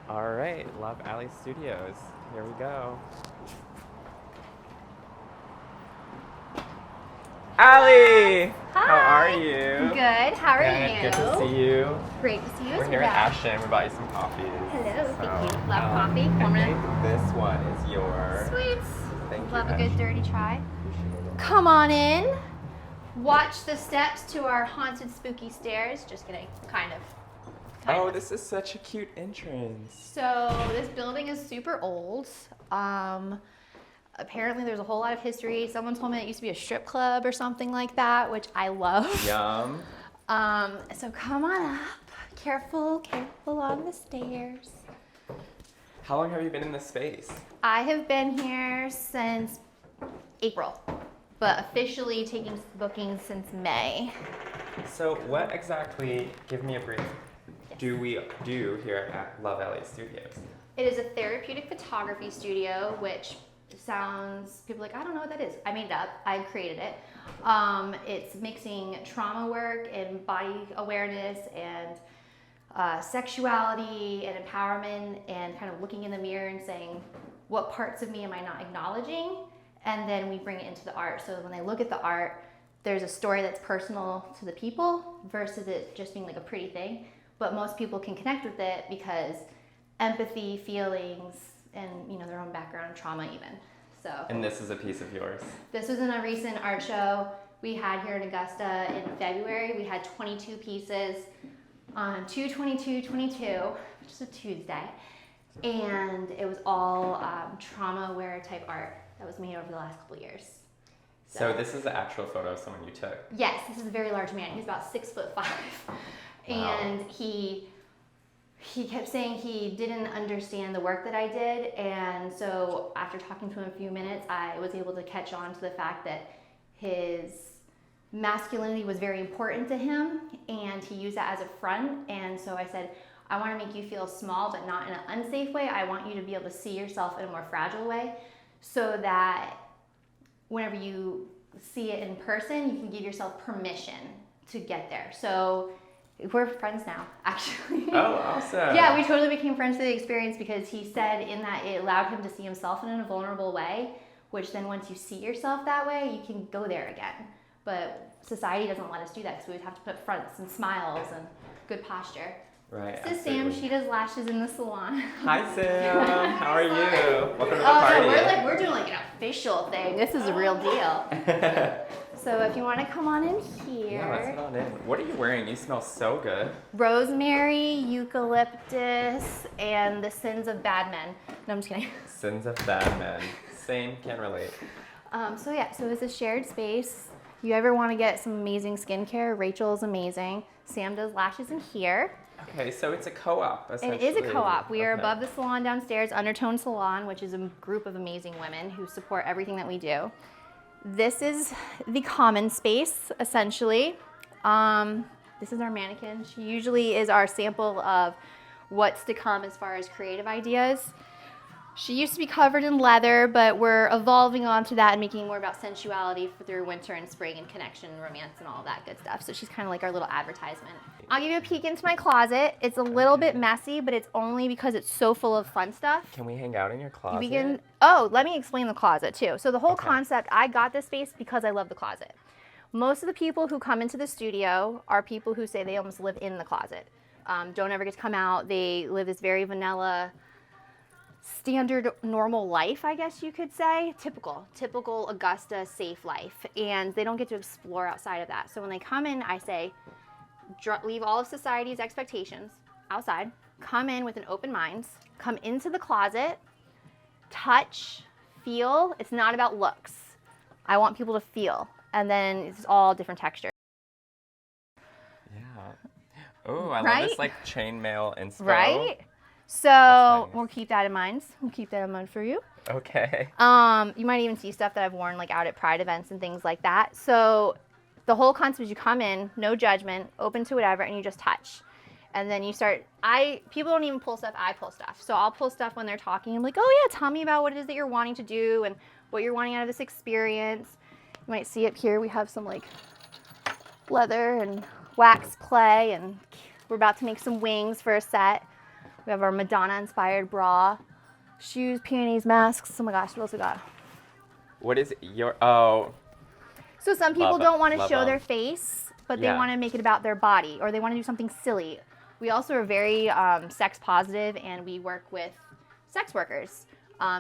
All right, Love Alley Studios. Here we go. Allie! Hi. How are you? Good. How are you? Good to see you. Great to see you as well. We're here at Ashton. We bought you some coffees. Hello. Thank you. Love coffee. I think this one is yours. Sweet. Thank you. Love a good Ashton. dirty try. Appreciate it. Come on in. Watch the steps to our haunted, spooky stairs. Just kidding. Kind of. Oh, this is such a cute entrance. So this building is super old. Apparently there's a whole lot of history. Someone told me it used to be a strip club or something like that, which I love. Yum. So come on up. Careful, careful on the stairs. How long have you been in this space? I have been here since April, but officially taking bookings since May. So what exactly, give me a brief, do we do here at Love Alley Studios? It is a therapeutic photography studio, which sounds, people are like, I don't know what that is. I made it up, I created it. It's mixing trauma work and body awareness and sexuality and empowerment and kind of looking in the mirror and saying, what parts of me am I not acknowledging? And then we bring it into the art. So when they look at the art, there's a story that's personal to the people versus it just being like a pretty thing. But most people can connect with it because empathy, feelings, and their own background, trauma even. So. And this is a piece of yours. This was in a recent art show we had here in Augusta in February. We had 22 pieces on 2/22/22, which is a Tuesday, and it was all trauma-aware type art that was made over the last couple of years. So this is the actual photo of someone you took? Yes, this is a very large man. He's about 6'5", Wow. and he kept saying he didn't understand the work that I did, and so after talking to him a few minutes, I was able to catch on to the fact that his masculinity was very important to him, and he used that as a front. And so I said, I want to make you feel small, but not in an unsafe way. I want you to be able to see yourself in a more fragile way, so that whenever you see it in person, you can give yourself permission to get there. So we're friends now, actually. Oh, awesome. Yeah, we totally became friends through the experience because he said in that it allowed him to see himself in a vulnerable way, which then once you see yourself that way, you can go there again. But society doesn't let us do that because we would have to put fronts and smiles and good posture. Right. This is Sam. She does lashes in the salon. Hi, Sam. How are you? Welcome to the party. No, we're doing like an official thing. This is a real deal. So if you want to come on in here. Yeah, let's get on in. What are you wearing? You smell so good. Rosemary, eucalyptus, and the sins of bad men. No, I'm just kidding. Sins of bad men. Same, can relate. So it's a shared space. You ever want to get some amazing skincare? Rachel is amazing. Sam does lashes in here. Okay, so it's a co-op, essentially. It is a co-op. We are Okay. above the salon downstairs, Undertone Salon, which is a group of amazing women who support everything that we do. This is the common space, essentially. This is our mannequin. She usually is our sample of what's to come as far as creative ideas. She used to be covered in leather, but we're evolving onto that and making more about sensuality through winter and spring and connection and romance and all that good stuff. So she's kind of like our little advertisement. I'll give you a peek into my closet. It's a little bit messy, but it's only because it's so full of fun stuff. Can we hang out in your closet? Let me explain the closet too. So the whole concept, I got this space because I love the closet. Most of the people who come into the studio are people who say they almost live in the closet. Don't ever get to come out. They live this very vanilla, standard normal life, I guess you could say. Typical Augusta safe life, and they don't get to explore outside of that. So when they come in, I say leave all of society's expectations outside, come in with an open mind, come into the closet, touch, feel. It's not about looks. I want people to feel, and then it's all different textures. Yeah. Oh, I Right? love this like chainmail inspo. Right? So nice. we'll keep that in mind. We'll keep that in mind for you. Okay. You might even see stuff that I've worn like out at Pride events and things like that. So the whole concept is you come in, no judgment, open to whatever, and you just touch. And then you start, people don't even pull stuff, I pull stuff. So I'll pull stuff when they're talking. I'm like, oh yeah, tell me about what it is that you're wanting to do and what you're wanting out of this experience. You might see up here, we have some like leather and wax play, and we're about to make some wings for a set. We have our Madonna-inspired bra, shoes, panties, masks. Oh my gosh, what else we got? What is your, oh. So some people Love it. don't want to Love show them. their face, but they Yeah. want to make it about their body, or they want to do something silly. We also are very sex positive, and we work with sex workers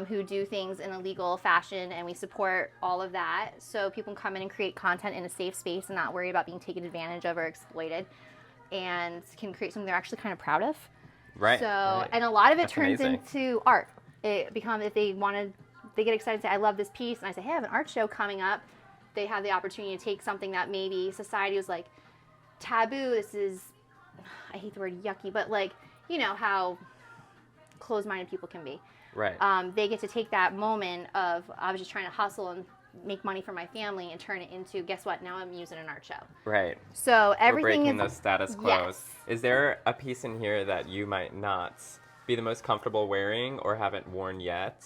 who do things in a legal fashion, and we support all of that. So people can come in and create content in a safe space and not worry about being taken advantage of or exploited, and can create something they're actually kind of proud of. Right. So, right. and a lot of it That's turns amazing. into art. It becomes, if they want to, they get excited and say, I love this piece, and I say, hey, I have an art show coming up. They have the opportunity to take something that maybe society was like, taboo, this is, I hate the word yucky, but like, you know, how closed-minded people can be. Right. They get to take that moment of, I was just trying to hustle and make money for my family, and turn it into, guess what, now I'm using an art show. Right. So We're everything breaking is, those status quos. Yes. Is there a piece in here that you might not be the most comfortable wearing or haven't worn yet?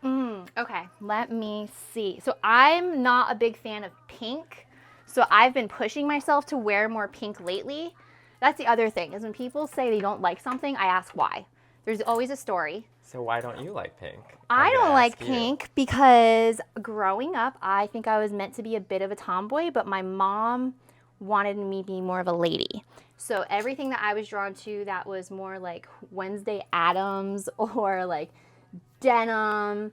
Okay, let me see. So I'm not a big fan of pink. So I've been pushing myself to wear more pink lately. That's the other thing, is when people say they don't like something, I ask why. There's always a story. So why don't you like pink? I I'm gonna don't like ask you. pink because growing up, I think I was meant to be a bit of a tomboy, but my mom wanted me to be more of a lady. So everything that I was drawn to that was more like Wednesday Addams or like denim,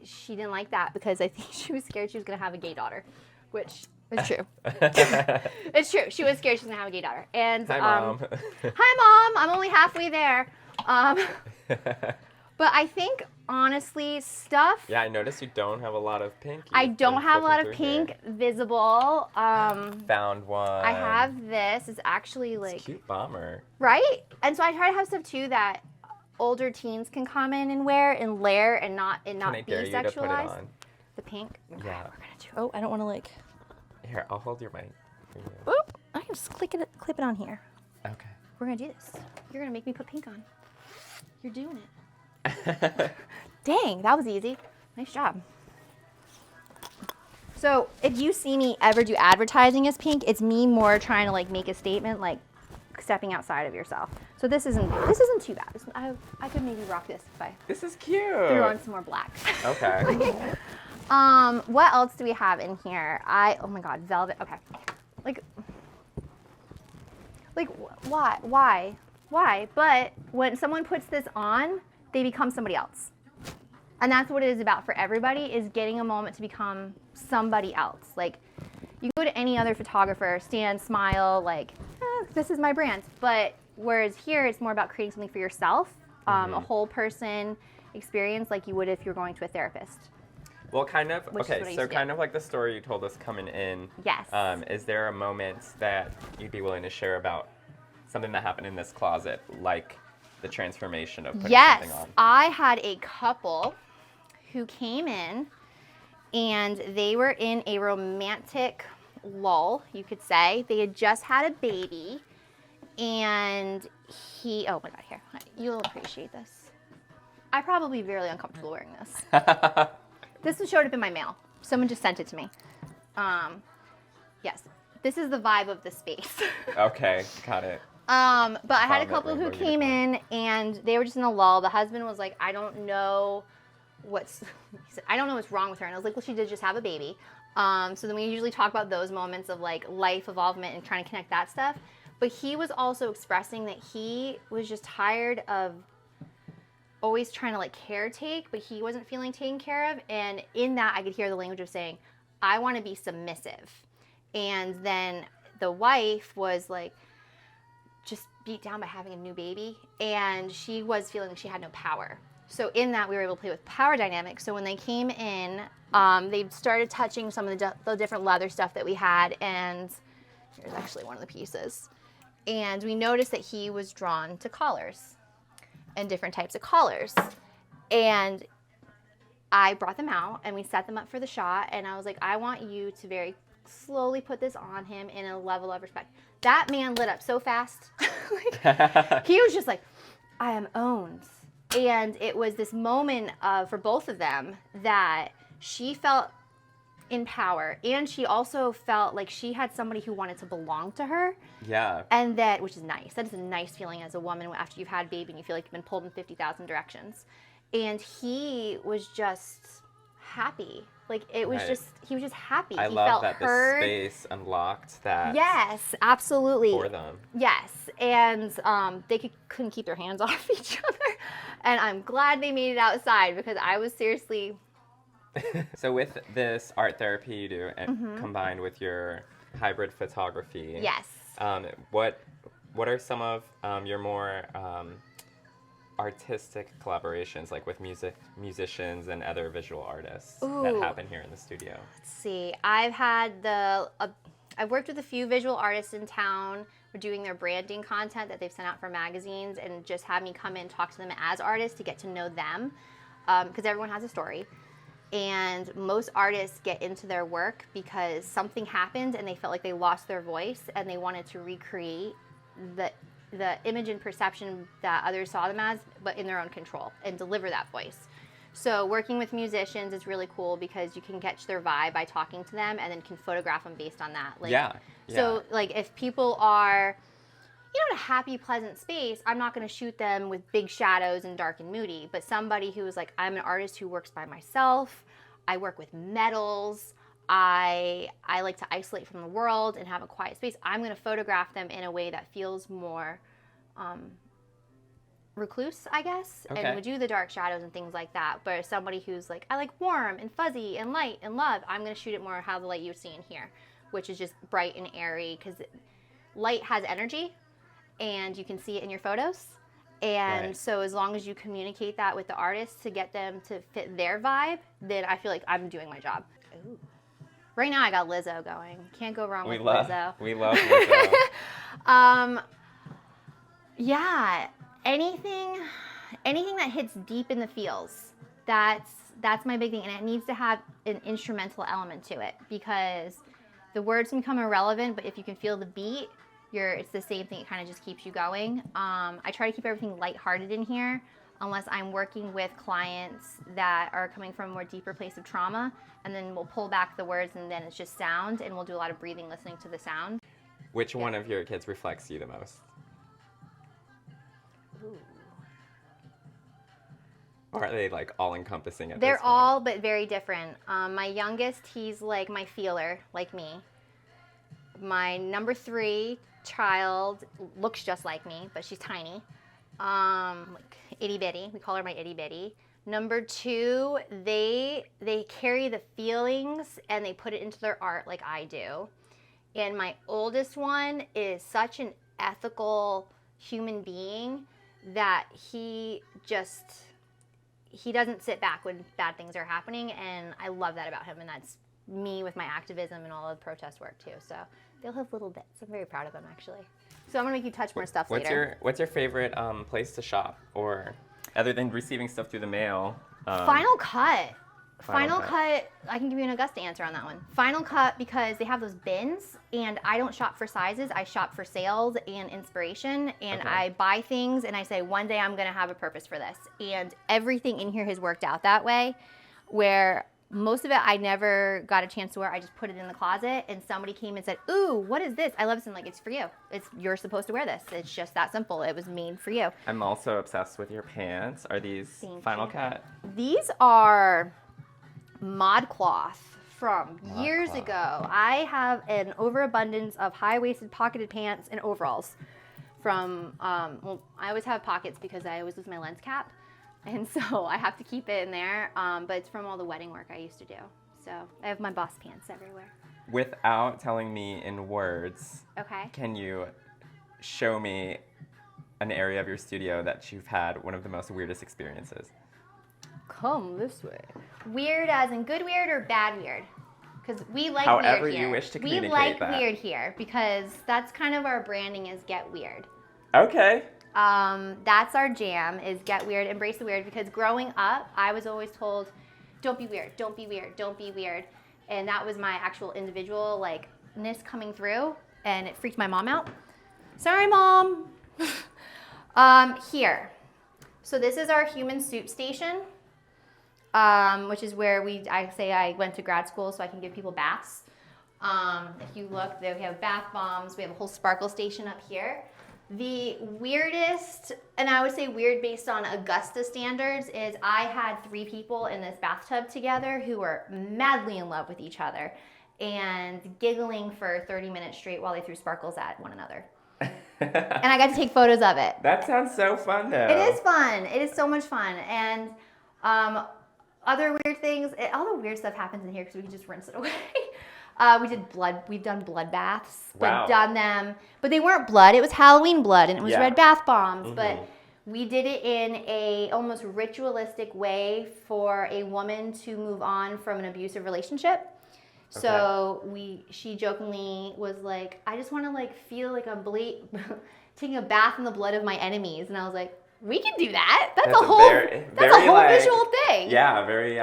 she didn't like that because I think she was scared she was going to have a gay daughter, which is true. It's true. She was scared she was going to have a gay daughter. And Hi, Mom. hi, Mom. I'm only halfway there. But I think, honestly, stuff. Yeah, I noticed you don't have a lot of pink. I You've don't been have a lot of flipping through pink here. visible. Found one. I have this. It's actually It's a like, cute bomber. right? And so I try to have stuff too that older teens can come in and wear and layer and not Can I be dare you to put it sexualized. on? The pink. Okay, Yeah. we're gonna do. Oh, I don't want to like. Here, I'll hold your mic for you. Oop, I can just clip it on here. Okay. We're gonna do this. You're gonna make me put pink on. You're doing it. Dang, that was easy. Nice job. So if you see me ever do advertising as pink, it's me more trying to like make a statement, like stepping outside of yourself. So this isn't too bad. I could maybe rock this if I This is cute. threw on some more black. Okay. What else do we have in here? Oh my God, velvet. Okay. Why? But when someone puts this on, they become somebody else. And that's what it is about for everybody, is getting a moment to become somebody else. Like, you go to any other photographer, stand, smile, like, this is my brand. But whereas here, it's more about creating something for yourself, a whole person experience like you would if you're going to a therapist. Well, kind of. Which is what I Okay, used so to do. kind of like the story you told us coming in. Yes. Is there a moment that you'd be willing to share about something that happened in this closet, like the transformation of putting Yes, something on? I had a couple who came in and they were in a romantic lull, you could say. They had just had a baby and oh my God, here, you'll appreciate this. I'm probably very uncomfortable wearing this. This showed up in my mail. Someone just sent it to me. Yes, this is the vibe of the space. Okay, got it. But I had a Found that couple who rainbow came in and they were just in a lull. The husband was like, I don't know what's wrong with her. And I was like, well, she did just have a baby. So then we usually talk about those moments of like life involvement and trying to connect that stuff. But he was also expressing that he was just tired of always trying to like caretake, but he wasn't feeling taken care of. And in that, I could hear the language of saying, I want to be submissive. And then the wife was like, just beat down by having a new baby, and she was feeling like she had no power. So in that, we were able to play with power dynamics. So when they came in, they started touching some of the different leather stuff that we had, and here's actually one of the pieces. And we noticed that he was drawn to collars and different types of collars. And I brought them out, and we set them up for the shot, and I was like, I want you to very slowly put this on him in a level of respect. That man lit up so fast. He was just like, I am owned. And it was this moment for both of them that she felt in power. And she also felt like she had somebody who wanted to belong to her. Yeah. And that, which is nice. That is a nice feeling as a woman after you've had a baby and you feel like you've been pulled in 50,000 directions. And he was just happy. Like it was Right. he was just happy. I He love felt that heard. the space unlocked that Yes, absolutely. for them. Yes, and they couldn't keep their hands off each other. And I'm glad they made it outside because I was seriously. So with this art therapy you do, and combined with your hybrid photography, Yes. What are some of your more artistic collaborations, like with musicians and other visual artists that Ooh. happen here in the studio? Let's see. I've worked with a few visual artists in town. We're doing their branding content that they've sent out for magazines, and just have me come in and talk to them as artists to get to know them, because everyone has a story. And most artists get into their work because something happened and they felt like they lost their voice and they wanted to recreate the image and perception that others saw them as, but in their own control, and deliver that voice. So working with musicians is really cool because you can catch their vibe by talking to them and then can photograph them based on that. Like, Yeah. So like if people are, in a happy, pleasant space, I'm not going to shoot them with big shadows and dark and moody. But somebody who's like, I'm an artist who works by myself. I work with metals. I like to isolate from the world and have a quiet space. I'm going to photograph them in a way that feels more recluse, I guess, Okay. and would do the dark shadows and things like that. But somebody who's like, I like warm and fuzzy and light and love, I'm going to shoot it more how the light you see in here, which is just bright and airy, because light has energy. And you can see it in your photos. And Right. so as long as you communicate that with the artist to get them to fit their vibe, then I feel like I'm doing my job. Ooh. Right now I got LIZZO going. Can't go wrong with LIZZO. We love LIZZO. Yeah, anything that hits deep in the feels. That's my big thing, and it needs to have an instrumental element to it, because the words can become irrelevant, but if you can feel the beat, it's the same thing. It kind of just keeps you going. I try to keep everything lighthearted in here, unless I'm working with clients that are coming from a more deeper place of trauma, and then we'll pull back the words, and then it's just sound, and we'll do a lot of breathing, listening to the sound. Which one of your kids reflects you the most? Ooh. Or are they like all encompassing at They're this point? all, but very different. My youngest, he's like my feeler, like me. My number 3 child looks just like me, but she's tiny. Like itty bitty. We call her my itty bitty. Number 2, they carry the feelings and they put it into their art like I do. And my oldest one is such an ethical human being that he doesn't sit back when bad things are happening, and I love that about him, and that's me with my activism and all of the protest work too. So they'll have little bits. I'm very proud of them, actually. So I'm gonna make you touch more stuff later. What's your favorite place to shop, or other than receiving stuff through the mail? Final Cut. Final Cut, I can give you an Augusta answer on that one. Final Cut, because they have those bins, and I don't shop for sizes. I shop for sales and inspiration, and Okay. I buy things, and I say, one day I'm gonna have a purpose for this. And everything in here has worked out that way, where most of it I never got a chance to wear. I just put it in the closet, and somebody came and said, ooh, what is this? I love this. And like, it's for you. You're supposed to wear this. It's just that simple. It was made for you. I'm also obsessed with your pants. Are these Thank Final you. Cut? These are ModCloth from ModCloth. years ago. I have an overabundance of high-waisted pocketed pants and overalls from, well, I always have pockets because I always lose my lens cap. And so I have to keep it in there, but it's from all the wedding work I used to do. So I have my boss pants everywhere. Without telling me in words, Okay. can you show me an area of your studio that you've had one of the most weirdest experiences? Come this way. Weird as in good weird or bad weird? Because we like However weird here. you wish to we communicate like that. weird here because that's kind of our branding is get weird. Okay. That's our jam is get weird, embrace the weird, because growing up, I was always told, don't be weird, don't be weird, don't be weird. And that was my actual individual like-ness coming through, and it freaked my mom out. Sorry, Mom. Here. So this is our human soup station. which is where I say I went to grad school so I can give people baths. If you look, we have bath bombs. We have a whole sparkle station up here. The weirdest, and I would say weird based on Augusta standards, is I had 3 people in this bathtub together who were madly in love with each other and giggling for 30 minutes straight while they threw sparkles at one another. And I got to take photos of it. That sounds so fun, though. It is fun. It is so much fun. And other weird things, all the weird stuff happens in here because we can just rinse it away. We've done blood baths, Wow. done them, but they weren't blood. It was Halloween blood and it was Yeah. red bath bombs. Mm-hmm. But we did it in a almost ritualistic way for a woman to move on from an abusive relationship. Okay. So she jokingly was like, I just want to like feel like I'm taking a bath in the blood of my enemies. And I was like, we can do that. That's a whole like, visual thing. Yeah, very,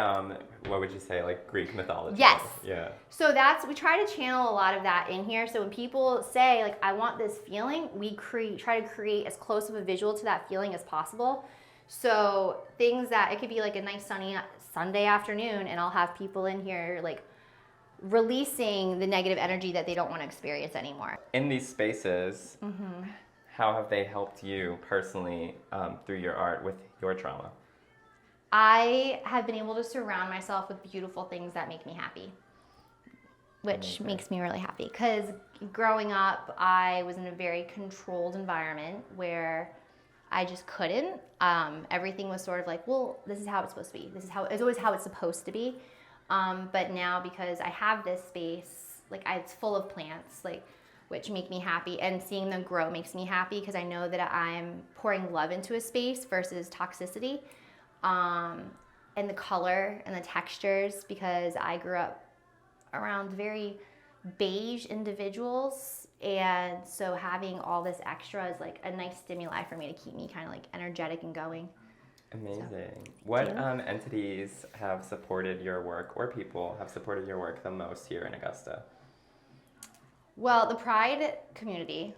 what would you say, like Greek mythology? Yes. Yeah. So we try to channel a lot of that in here. So when people say like, I want this feeling, we try to create as close of a visual to that feeling as possible. So things that, it could be like a nice sunny Sunday afternoon and I'll have people in here like releasing the negative energy that they don't want to experience anymore. In these spaces, how have they helped you personally through your art with your trauma? I have been able to surround myself with beautiful things that make me happy, which makes me really happy. Because growing up, I was in a very controlled environment where I just couldn't. Everything was sort of like, well, this is how it's supposed to be. It's always how it's supposed to be. But now because I have this space, like it's full of plants, like which make me happy, and seeing them grow makes me happy because I know that I'm pouring love into a space versus toxicity. And the color and the textures, because I grew up around very beige individuals, and so having all this extra is like a nice stimuli for me to keep me kind of like energetic and going. Amazing. So, What entities have supported your work, or people have supported your work the most here in Augusta? Well, the Pride community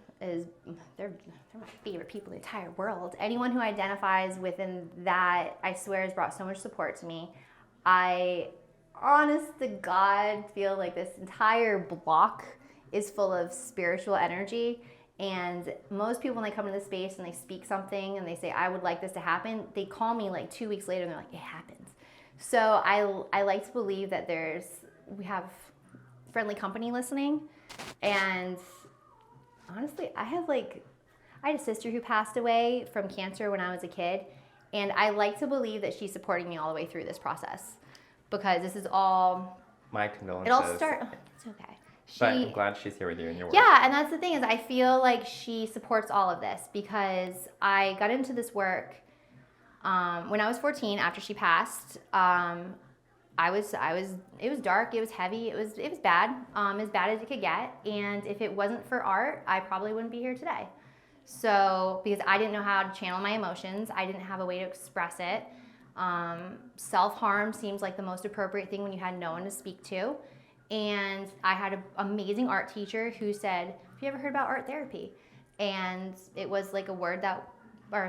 they're my favorite people in the entire world. Anyone who identifies within that, I swear, has brought so much support to me. I, honest to God, feel like this entire block is full of spiritual energy. And most people, when they come to this space and they speak something and they say, I would like this to happen, they call me like 2 weeks later and they're like, it happens. So I like to believe that we have friendly company listening. And honestly, I had a sister who passed away from cancer when I was a kid, and I like to believe that she's supporting me all the way through this process, because this is all... My condolences. It all started... It's okay. But I'm glad she's here with you in your work. Yeah, and that's the thing, is I feel like she supports all of this, because I got into this work when I was 14 after she passed. It was dark, it was heavy, it was bad, as bad as it could get. And if it wasn't for art, I probably wouldn't be here today. So, because I didn't know how to channel my emotions, I didn't have a way to express it. Self-harm seems like the most appropriate thing when you had no one to speak to. And I had an amazing art teacher who said, have you ever heard about art therapy? And it was like a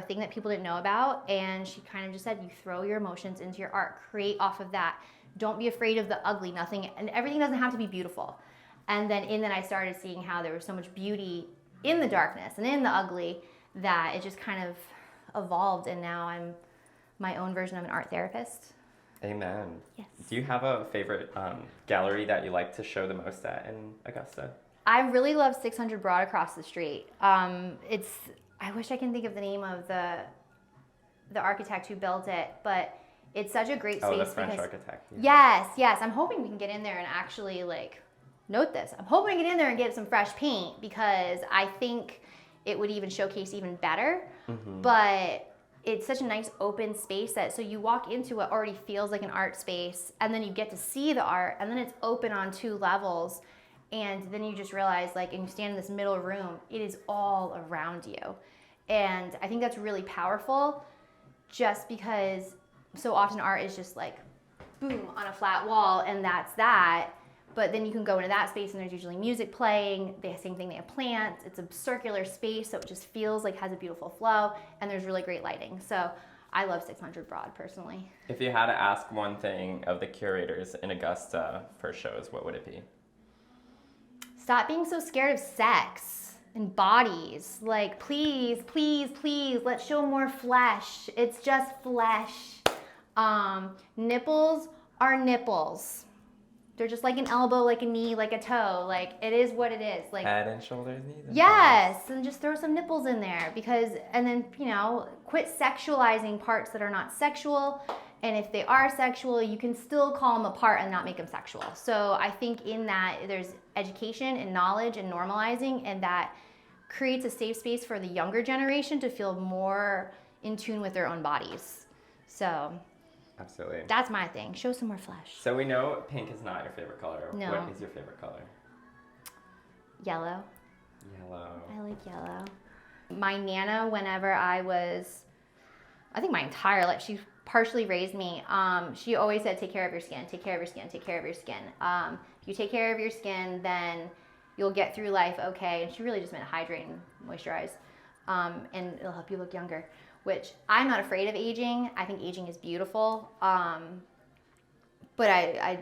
thing that people didn't know about. And she kind of just said, you throw your emotions into your art, create off of that. Don't be afraid of the ugly, and everything doesn't have to be beautiful. And then in that, I started seeing how there was so much beauty in the darkness and in the ugly, that it just kind of evolved. And now I'm my own version of an art therapist. Amen. Yes. Do you have a favorite gallery that you like to show the most at in Augusta? I really love 600 Broad across the street. I wish I can think of the name of the architect who built it, but it's such a great space. Oh, the French architect. Yeah. Yes. I'm hoping we can get in there and actually note this. I'm hoping to get in there and get some fresh paint, because I think it would even showcase even better. Mm-hmm. But it's such a nice open space so you walk into what already feels like an art space, and then you get to see the art, and then it's open on 2 levels. And then you just realize, and you stand in this middle room, it is all around you. And I think that's really powerful, just because so often art is just boom, on a flat wall, and that's that. But then you can go into that space and there's usually music playing. The same thing, they have plants. It's a circular space, so it just feels like has a beautiful flow, and there's really great lighting. So I love 600 Broad personally. If you had to ask one thing of the curators in Augusta for shows, what would it be? Stop being so scared of sex and bodies. Like, please, please, please, let's show more flesh. It's just flesh. Nipples are nipples. They're just like an elbow, like a knee, like a toe. Like, it is what it is. Like, Head and shoulders, knees and yes, and just throw some nipples in there and then, quit sexualizing parts that are not sexual. And if they are sexual, you can still call them apart and not make them sexual. So I think in that there's education and knowledge and normalizing, and that creates a safe space for the younger generation to feel more in tune with their own bodies. So absolutely. That's my thing. Show some more flesh. So we know pink is not your favorite color. No. What is your favorite color? Yellow. Yellow. I like yellow. My Nana, whenever I think my entire life, she partially raised me. She always said, take care of your skin, take care of your skin, take care of your skin. If you take care of your skin, then you'll get through life okay. And she really just meant hydrate and moisturize. And it'll help you look younger, which I'm not afraid of aging. I think aging is beautiful. But I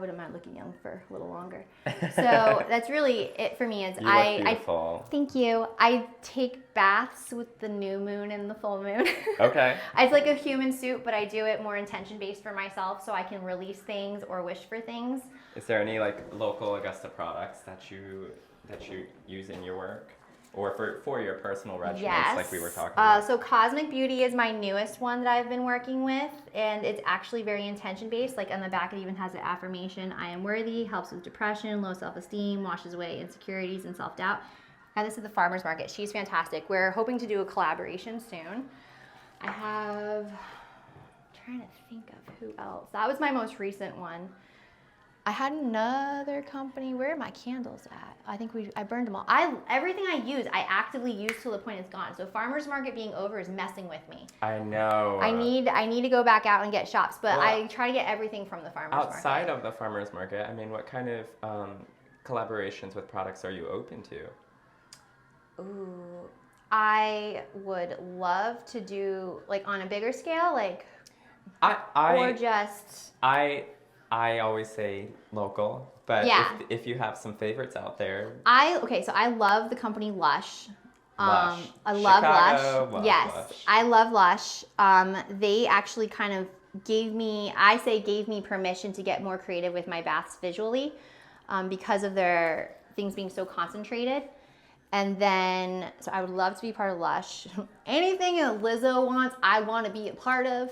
wouldn't mind looking young for a little longer. So that's really it for me. Is you look beautiful. Thank you. I take baths with the new moon and the full moon. Okay. It's like a human suit, but I do it more intention based for myself, so I can release things or wish for things. Is there any like local Augusta products that you use in your work? Or for your personal regimens, yes. like we were talking about? So Cosmic Beauty is my newest one that I've been working with, and it's actually very intention-based. Like on the back, it even has an affirmation, I am worthy, helps with depression, low self-esteem, washes away insecurities and self-doubt. And this is the Farmer's Market. She's fantastic. We're hoping to do a collaboration soon. I'm trying to think of who else. That was my most recent one. I had another company. Where are my candles at? I think I burned them all. Everything I use, I actively use till the point it's gone. So Farmer's Market being over is messing with me. I know. I need to go back out and get shops, but I try to get everything from the Farmer's Market. Outside of the Farmer's Market, I mean, what kind of collaborations with products are you open to? Ooh, I would love to do like on a bigger scale, like or just. I always say local, but yeah. if you have some favorites out there. So I love the company LUSH. LUSH. I love Chicago, LUSH. Yes, LUSH. I love LUSH. They actually kind of gave me permission to get more creative with my baths visually because of their things being so concentrated. And then, so I would love to be part of LUSH. Anything that LIZZO wants, I want to be a part of.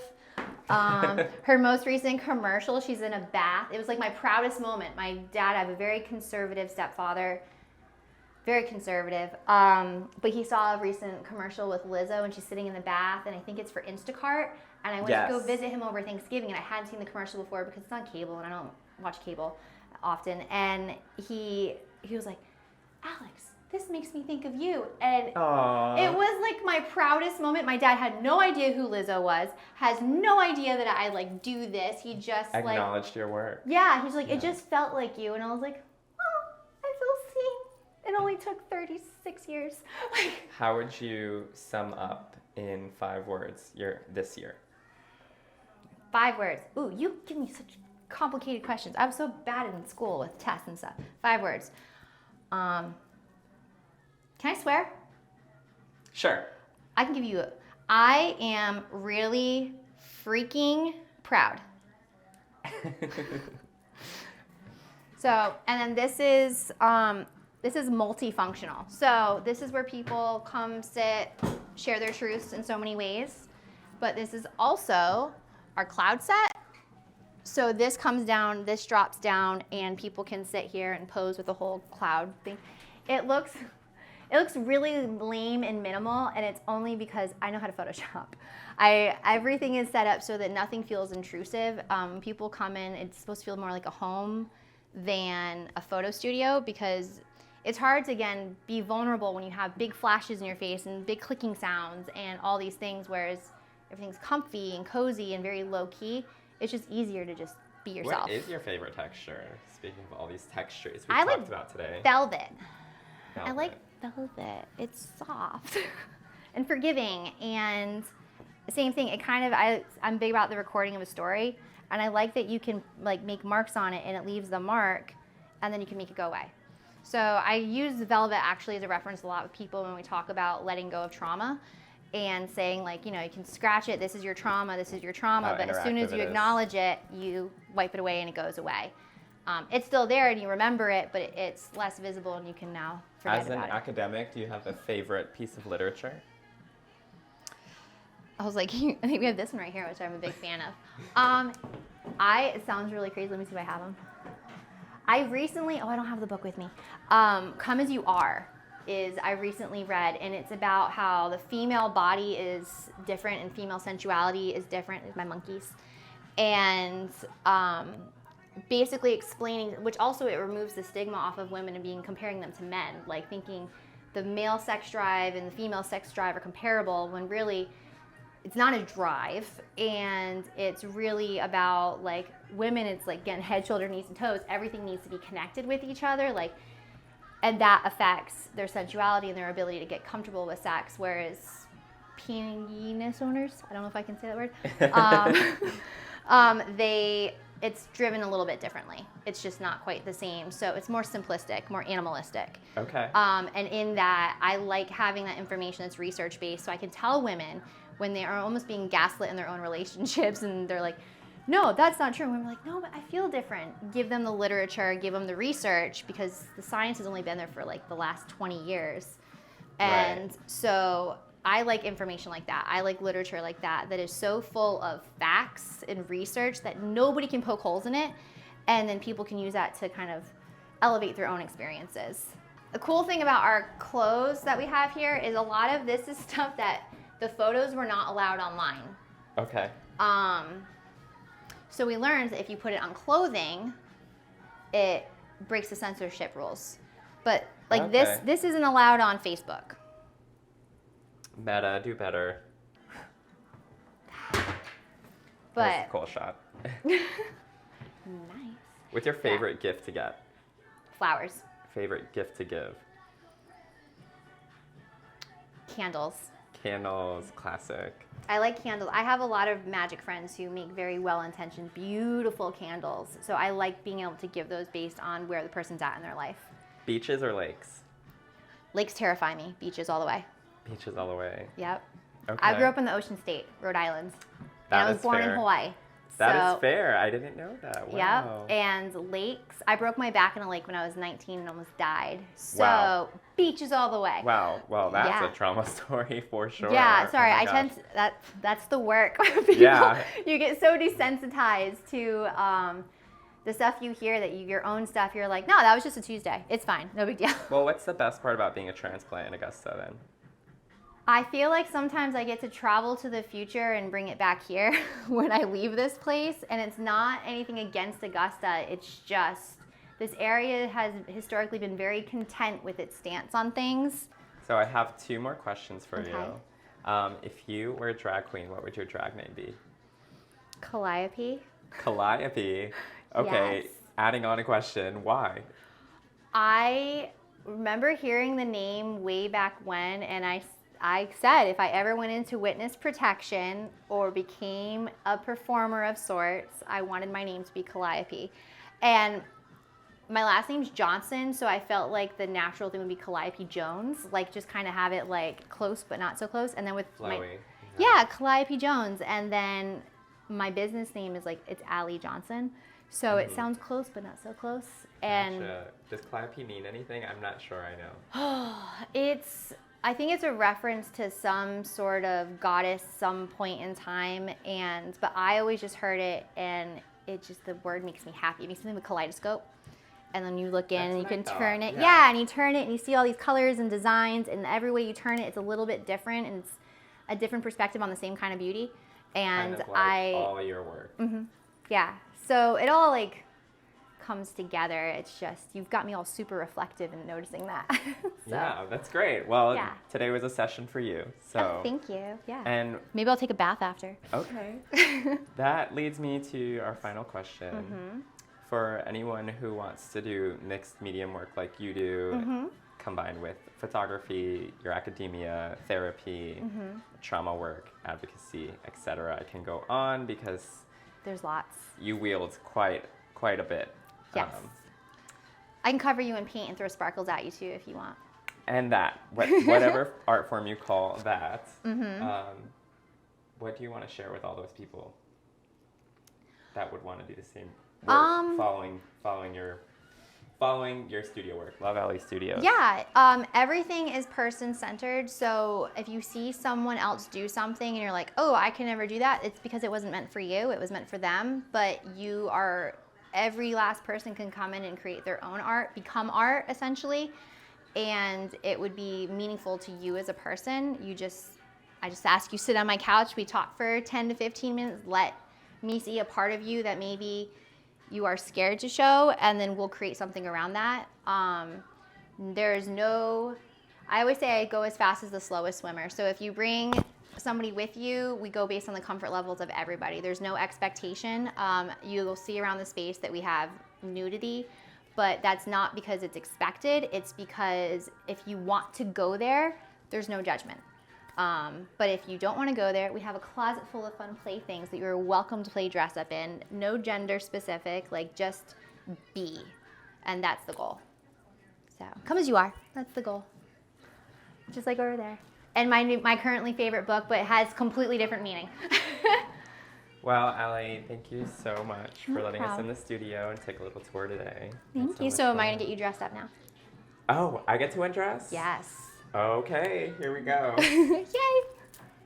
Her most recent commercial, she's in a bath. It was like my proudest moment. My dad, I have a very conservative stepfather, very conservative. But he saw a recent commercial with LIZZO and she's sitting in the bath, and I think it's for Instacart. And I went to go visit him over Thanksgiving, and I hadn't seen the commercial before because it's on cable and I don't watch cable often. And he was like, Alex, this makes me think of you. And aww. It was like my proudest moment. My dad had no idea who LIZZO was, has no idea that I like do this. He just acknowledged your work. Yeah, he's like, it just felt like you. And I was like, oh, I feel seen. It only took 36 years. How would you sum up in 5 words this year? 5 words. Ooh, you give me such complicated questions. I'm so bad in school with tests and stuff. 5 words. Can I swear? Sure. I can give you I am really freaking proud. So, and then this is multifunctional. So this is where people come sit, share their truths in so many ways. But this is also our cloud set. So this comes down, this drops down, and people can sit here and pose with a whole cloud thing. It looks really lame and minimal, and it's only because I know how to Photoshop. Everything is set up so that nothing feels intrusive. People come in, it's supposed to feel more like a home than a photo studio, because it's hard to, again, be vulnerable when you have big flashes in your face and big clicking sounds and all these things, whereas everything's comfy and cozy and very low-key. It's just easier to just be yourself. What is your favorite texture? Speaking of all these textures we talked about today. Velvet. I like velvet. It's soft and forgiving, and same thing. It kind of, I'm big about the recording of a story, and I like that you can like make marks on it and it leaves the mark, and then you can make it go away. So I use velvet actually as a reference a lot with people when we talk about letting go of trauma and saying like, you know, you can scratch it, this is your trauma, but as soon as you acknowledge it, you wipe it away and it goes away. It's still there and you remember it, but it's less visible and you can now forget about it. As an academic, do you have a favorite piece of literature? I was like, I think we have this one right here, which I'm a big fan of. It sounds really crazy. Let me see if I have them. I recently, I don't have the book with me. Come As You Are I recently read, and it's about how the female body is different and female sensuality is different. My monkeys. And basically explaining, which also it removes the stigma off of women and comparing them to men, like thinking the male sex drive and the female sex drive are comparable when really it's not a drive, and it's really about like women, it's like again head, shoulder, knees, and toes. Everything needs to be connected with each other, like, and that affects their sensuality and their ability to get comfortable with sex. Whereas penis owners, I don't know if I can say that word, it's driven a little bit differently. It's just not quite the same. So it's more simplistic, more animalistic. Okay. And in that, I like having that information that's research based, so I can tell women when they are almost being gaslit in their own relationships and they're like, no, that's not true. And we're like, no, but I feel different. Give them the literature, give them the research, because the science has only been there for like the last 20 years. And so I like information like that. I like literature like that is so full of facts and research that nobody can poke holes in it. And then people can use that to kind of elevate their own experiences. The cool thing about our clothes that we have here is a lot of this is stuff that the photos were not allowed online. Okay. So we learned that if you put it on clothing, it breaks the censorship rules. But like this isn't allowed on Facebook. Meta, do better. But that's a cool shot. Nice. What's your favorite gift to get? Flowers. Favorite gift to give? Candles. Candles, classic. I like candles. I have a lot of magic friends who make very well-intentioned, beautiful candles. So I like being able to give those based on where the person's at in their life. Beaches or lakes? Lakes terrify me. Beaches all the way. Beaches all the way. Yep. Okay. I grew up in the Ocean State, Rhode Island. And I was born in Hawaii. That is fair. I didn't know that. Wow. Yep. And lakes. I broke my back in a lake when I was 19 and almost died. So beaches all the way. Wow. Well, that's a trauma story for sure. Yeah. Sorry. I tend to, that's the work. People, yeah. You get so desensitized to the stuff you hear that your own stuff. You're like, no, that was just a Tuesday. It's fine. No big deal. Well, what's the best part about being a transplant in Augusta then? I feel like sometimes I get to travel to the future and bring it back here when I leave this place. And it's not anything against Augusta. It's just this area has historically been very content with its stance on things. So I have 2 more questions for you. If you were a drag queen, what would your drag name be? Calliope. Calliope. Okay. Yes. Adding on a question. Why? I remember hearing the name way back when, and I said if I ever went into witness protection or became a performer of sorts, I wanted my name to be Calliope. And my last name's Johnson, so I felt like the natural thing would be Calliope Jones, like just kind of have it like close but not so close. And then with Flowy. Calliope Jones. And then my business name is like, it's Allie Johnson. So it sounds close but not so close. And gotcha. Does Calliope mean anything? I'm not sure I know. I think it's a reference to some sort of goddess some point in time, but I always just heard it, and the word makes me happy. It makes me think of a kaleidoscope, and then you look in and you can turn it. Yeah, and you turn it and you see all these colors and designs, and every way you turn it, it's a little bit different, and it's a different perspective on the same kind of beauty. And kind of like all your work. Mm-hmm. Yeah, so it all like comes together. It's just, you've got me all super reflective and noticing that. So, yeah, that's great. Well, today was a session for you. So thank you. Yeah. And maybe I'll take a bath after. Okay. That leads me to our final question. Mm-hmm. For anyone who wants to do mixed medium work like you do, combined with photography, your academia, therapy, trauma work, advocacy, etc. I can go on because There's lots. you wield quite a bit. Yes. I can cover you in paint and throw sparkles at you too if you want. And that, whatever art form you call that, what do you want to share with all those people that would want to do the same work, following your studio work, Love Alley Studios? Yeah, everything is person-centered. So if you see someone else do something and you're like, oh, I can never do that, it's because it wasn't meant for you. It was meant for them. But every last person can come in and create their own art, become art essentially, and it would be meaningful to you as a person. I just ask you sit on my couch, we talk for 10 to 15 minutes, let me see a part of you that maybe you are scared to show, and then we'll create something around that. I always say I go as fast as the slowest swimmer. So if you bring somebody with you, we go based on the comfort levels of everybody. There's no expectation. You'll see around the space that we have nudity, but that's not because it's expected. It's because if you want to go there, there's no judgment. But if you don't want to go there, we have a closet full of fun playthings that you're welcome to play dress up in. No gender specific, like just be. And that's the goal. So come as you are. That's the goal. Just like over there. And my currently favorite book, but it has completely different meaning. Well, Allie, thank you so much for letting us in the studio and take a little tour today. Thank you. So am I going to get you dressed up now? Oh, I get to undress? Yes. Okay, here we go. Yay!